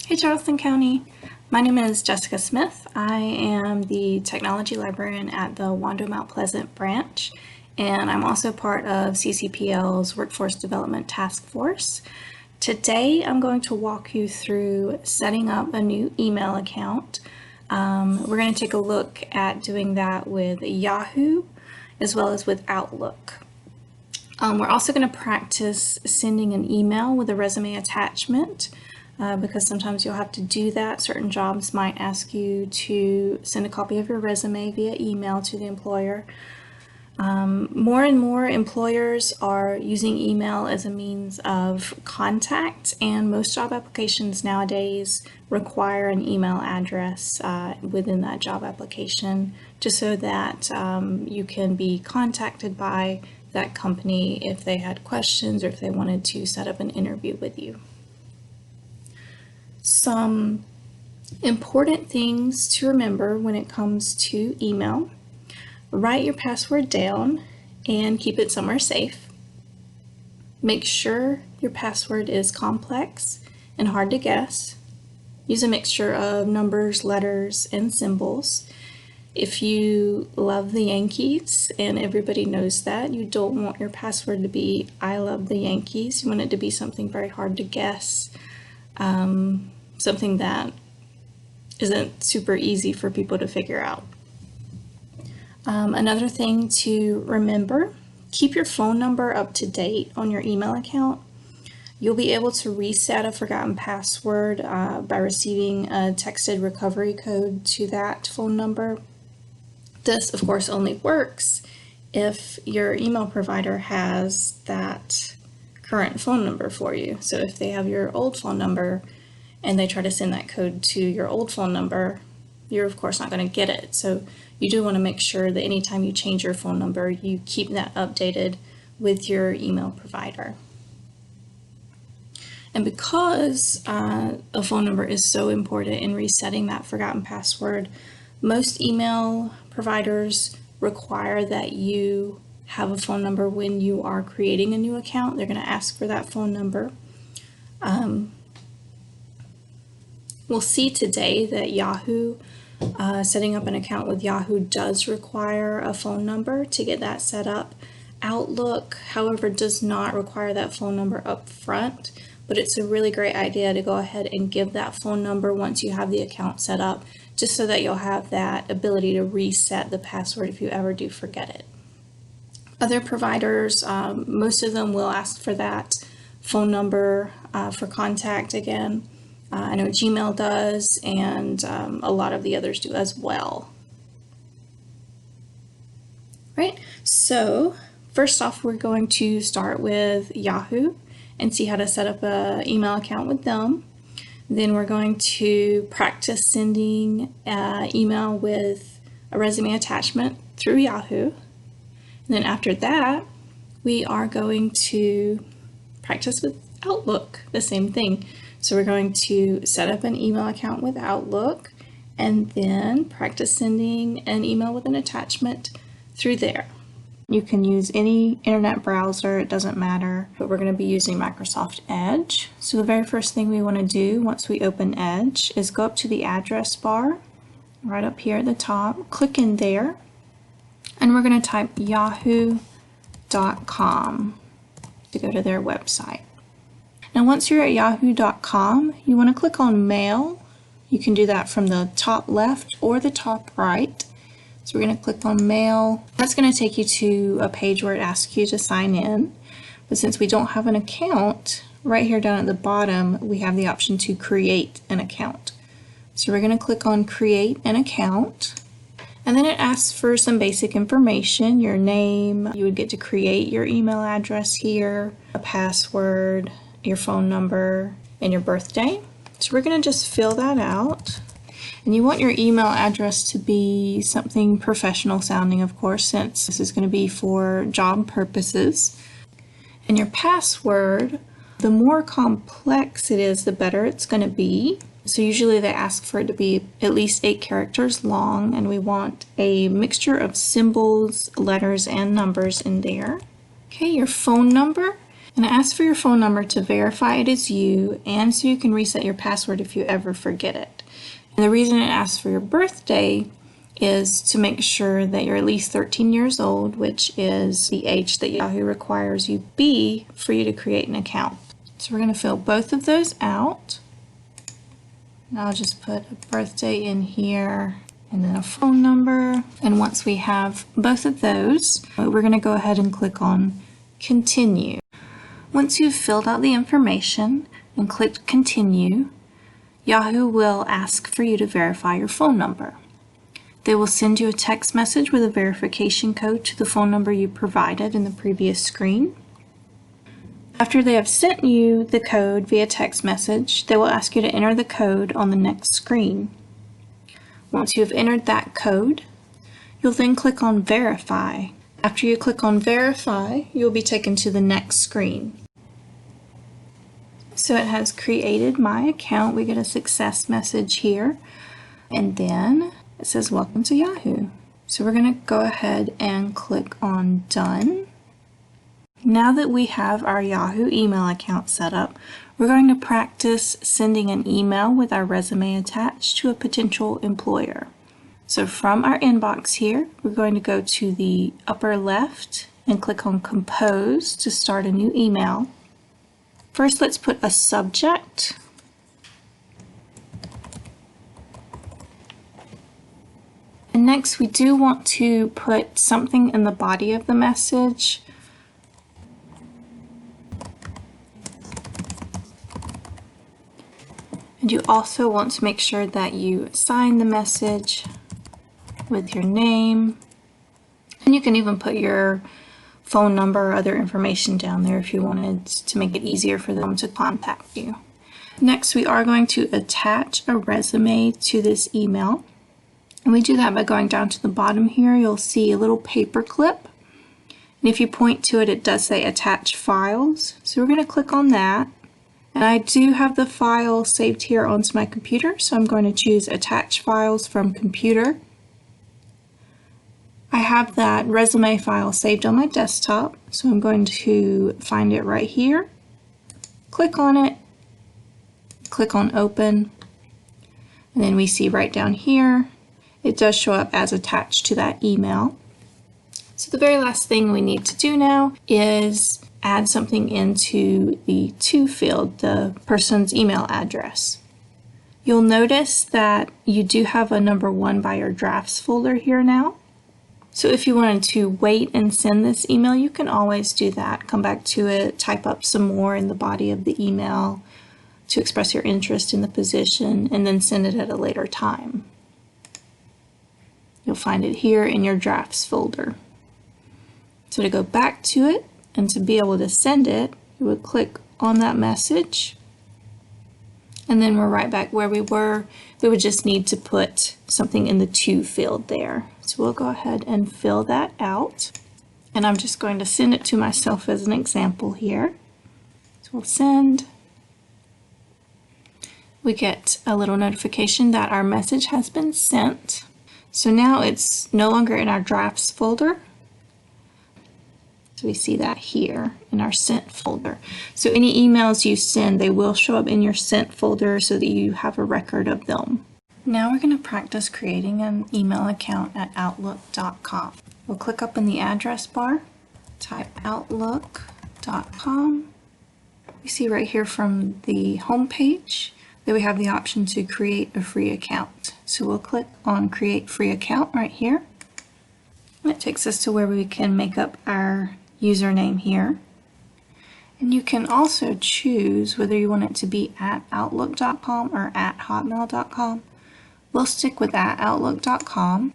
Hey Charleston County, my name is Jessica Smith. I am the Technology Librarian at the Wando Mount Pleasant branch, and I'm also part of CCPL's Workforce Development Task Force. Today I'm going to walk you through setting up a new email account. We're going to take a look at doing that with Yahoo as well as with Outlook. We're also going to practice sending an email with a resume attachment. Because sometimes you'll have to do that. Certain jobs might ask you to send a copy of your resume via email to the employer. More and more employers are using email as a means of contact, and most job applications nowadays require an email address within that job application, just so that you can be contacted by that company if they had questions or if they wanted to set up an interview with you. Some important things to remember when it comes to email. Write your password down and keep it somewhere safe. Make sure your password is complex and hard to guess. Use a mixture of numbers, letters, and symbols. If you love the Yankees, and everybody knows that, you don't want your password to be "I love the Yankees." You want it to be something very hard to guess. Something that isn't super easy for people to figure out. Another thing to remember, keep your phone number up to date on your email account. You'll be able to reset a forgotten password by receiving a texted recovery code to that phone number. This, of course, only works if your email provider has that current phone number for you. So if they have your old phone number and they try to send that code to your old phone number, you're of course not going to get it. So you do want to make sure that anytime you change your phone number, you keep that updated with your email provider. And because a phone number is so important in resetting that forgotten password, most email providers require that you have a phone number when you are creating a new account. They're going to ask for that phone number. We'll see today that Yahoo, setting up an account with Yahoo does require a phone number to get that set up. Outlook, however, does not require that phone number up front, but it's a really great idea to go ahead and give that phone number once you have the account set up, just so that you'll have that ability to reset the password if you ever do forget it. Other providers, most of them will ask for that phone number for contact again. I know Gmail does, and a lot of the others do as well. Right, so first off, we're going to start with Yahoo and see how to set up an email account with them. Then we're going to practice sending email with a resume attachment through Yahoo. And then after that, we are going to practice with Outlook, the same thing. So we're going to set up an email account with Outlook and then practice sending an email with an attachment through there. You can use any internet browser, it doesn't matter, but we're going to be using Microsoft Edge. So the very first thing we want to do once we open Edge is go up to the address bar right up here at the top, click in there, and we're going to type yahoo.com to go to their website. Now once you're at yahoo.com, you want to click on Mail. You can do that from the top left or the top right. So we're going to click on Mail. That's going to take you to a page where it asks you to sign in. But since we don't have an account, right here down at the bottom, we have the option to create an account. So we're going to click on Create an Account. And then it asks for some basic information, your name. You would get to create your email address here, a password, your phone number, and your birthday. So we're going to just fill that out. And you want your email address to be something professional sounding, of course, since this is going to be for job purposes. And your password, the more complex it is, the better it's going to be. So usually they ask for it to be at least 8 characters long, and we want a mixture of symbols, letters, and numbers in there. Okay, your phone number. And it asks for your phone number to verify it is you, and so you can reset your password if you ever forget it. And the reason it asks for your birthday is to make sure that you're at least 13 years old, which is the age that Yahoo requires you be for you to create an account. So we're going to fill both of those out. And I'll just put a birthday in here and then a phone number. And once we have both of those, we're going to go ahead and click on Continue. Once you've filled out the information and clicked Continue, Yahoo will ask for you to verify your phone number. They will send you a text message with a verification code to the phone number you provided in the previous screen. After they have sent you the code via text message, they will ask you to enter the code on the next screen. Once you have entered that code, you'll then click on Verify. After you click on Verify, you'll be taken to the next screen. So it has created my account. We get a success message here, and then it says Welcome to Yahoo. So we're going to go ahead and click on Done. Now that we have our Yahoo email account set up, we're going to practice sending an email with our resume attached to a potential employer. So from our inbox here, we're going to go to the upper left and click on Compose to start a new email. First, let's put a subject. And next, we do want to put something in the body of the message. And you also want to make sure that you sign the message with your name. And you can even put your phone number or other information down there if you wanted to make it easier for them to contact you. Next, we are going to attach a resume to this email. And we do that by going down to the bottom here. You'll see a little paper clip. And if you point to it, it does say Attach Files. So we're going to click on that. And I do have the file saved here onto my computer, so I'm going to choose Attach Files from Computer. I have that resume file saved on my desktop, so I'm going to find it right here, click on it, click on Open, and then we see right down here, it does show up as attached to that email. So the very last thing we need to do now is add something into the To field, the person's email address. You'll notice that you do have a number 1 by your drafts folder here now. So if you wanted to wait and send this email, you can always do that. Come back to it, type up some more in the body of the email to express your interest in the position, and then send it at a later time. You'll find it here in your drafts folder. So to go back to it and to be able to send it, you would click on that message, and then we're right back where we were. We would just need to put something in the To field there. So we'll go ahead and fill that out. And I'm just going to send it to myself as an example here. So we'll send. We get a little notification that our message has been sent. So now it's no longer in our drafts folder. So we see that here in our sent folder. So any emails you send, they will show up in your sent folder so that you have a record of them. Now we're going to practice creating an email account at Outlook.com. We'll click up in the address bar, type Outlook.com. You see right here from the home page that we have the option to create a free account. So we'll click on Create Free Account right here. And it takes us to where we can make up our username here. And you can also choose whether you want it to be at Outlook.com or at Hotmail.com. We'll stick with at Outlook.com.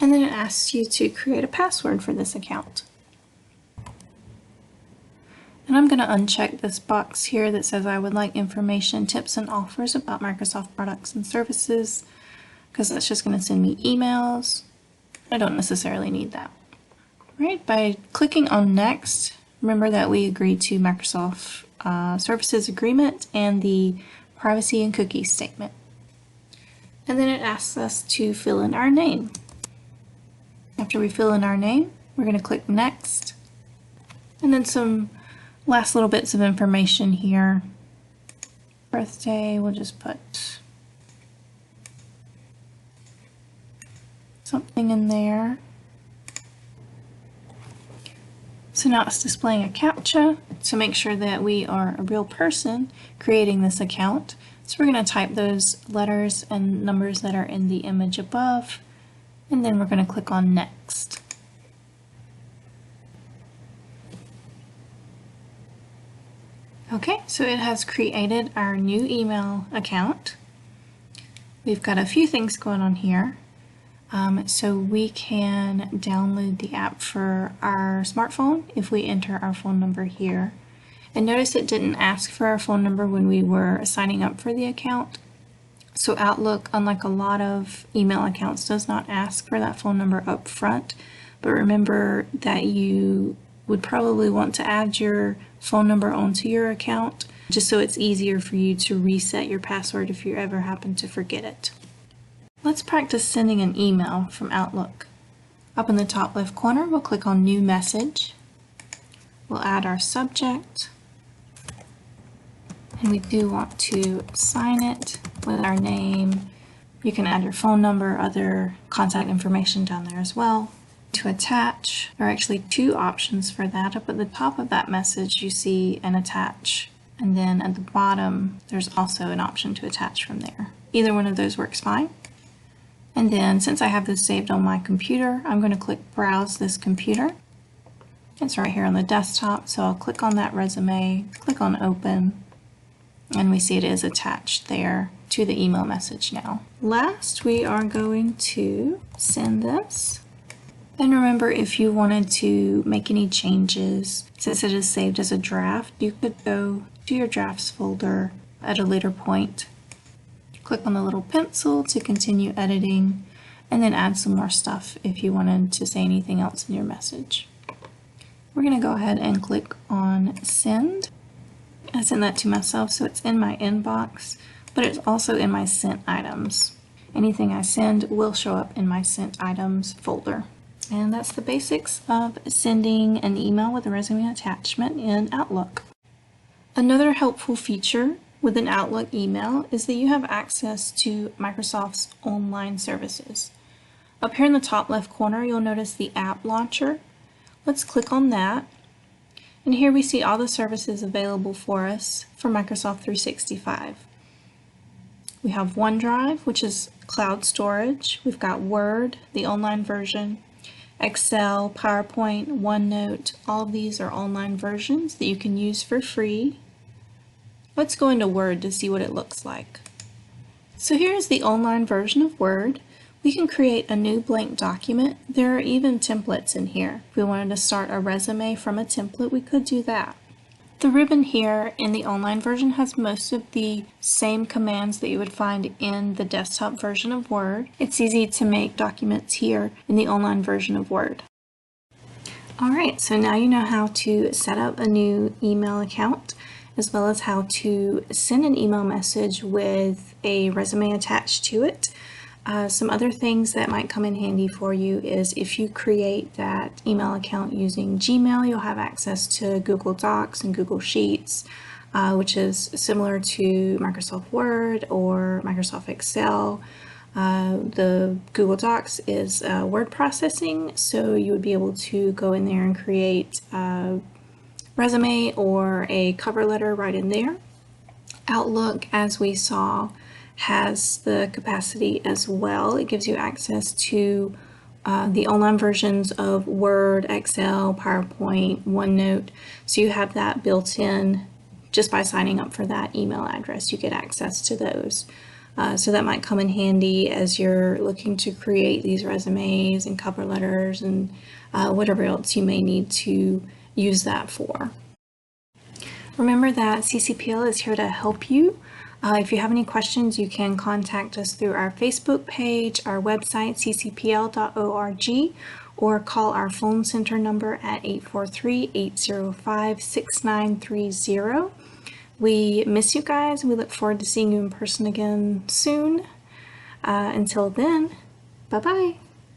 And then it asks you to create a password for this account. And I'm going to uncheck this box here that says I would like information, tips, and offers about Microsoft products and services, because that's just going to send me emails. I don't necessarily need that. Right, by clicking on Next, remember that we agreed to Microsoft Services Agreement and the Privacy and Cookies Statement. And then it asks us to fill in our name. After we fill in our name, we're going to click Next. And then some Last little bits of information here. Birthday, we'll just put something in there. So now it's displaying a CAPTCHA to make sure that we are a real person creating this account. So we're going to type those letters and numbers that are in the image above, and then we're going to click on Next. Okay, so it has created our new email account. We've got a few things going on here. So we can download the app for our smartphone if we enter our phone number here. And notice it didn't ask for our phone number when we were signing up for the account. So Outlook, unlike a lot of email accounts, does not ask for that phone number up front. But remember that you would probably want to add your phone number onto your account just so it's easier for you to reset your password if you ever happen to forget it. Let's practice sending an email from Outlook. Up in the top left corner, we'll click on New Message. We'll add our subject. And we do want to sign it with our name. You can add your phone number, other contact information down there as well. To attach, there are actually two options for that. Up at the top of that message, you see an attach. And then at the bottom, there's also an option to attach from there. Either one of those works fine. And then since I have this saved on my computer, I'm going to click Browse this computer. It's right here on the desktop, so I'll click on that resume, click on Open, and we see it is attached there to the email message now. Last, we are going to send this. And remember, if you wanted to make any changes, since it is saved as a draft, you could go to your drafts folder at a later point. Click on the little pencil to continue editing, and then add some more stuff if you wanted to say anything else in your message. We're going to go ahead and click on Send. I sent that to myself, so it's in my inbox, but it's also in my Sent Items. Anything I send will show up in my Sent Items folder. And that's the basics of sending an email with a resume attachment in Outlook. Another helpful feature with an Outlook email is that you have access to Microsoft's online services. Up here in the top left corner, you'll notice the app launcher. Let's click on that. And here we see all the services available for us for Microsoft 365. We have OneDrive, which is cloud storage. We've got Word, the online version, Excel, PowerPoint, OneNote. All of these are online versions that you can use for free. Let's go into Word to see what it looks like. So here's the online version of Word. We can create a new blank document. There are even templates in here. If we wanted to start a resume from a template, we could do that. The ribbon here in the online version has most of the same commands that you would find in the desktop version of Word. It's easy to make documents here in the online version of Word. Alright, so now you know how to set up a new email account, as well as how to send an email message with a resume attached to it. Some other things that might come in handy for you is if you create that email account using Gmail, you'll have access to Google Docs and Google Sheets, which is similar to Microsoft Word or Microsoft Excel. The Google Docs is word processing, so you would be able to go in there and create a resume or a cover letter right in there. Outlook, as we saw, has the capacity as well. It gives you access to the online versions of Word, Excel, PowerPoint, OneNote. So you have that built in just by signing up for that email address. You get access to those. So that might come in handy as you're looking to create these resumes and cover letters and whatever else you may need to use that for. Remember that CCPL is here to help you. If you have any questions, you can contact us through our Facebook page, our website, ccpl.org, or call our phone center number at 843-805-6930. We miss you guys. We look forward to seeing you in person again soon. Until then, bye-bye.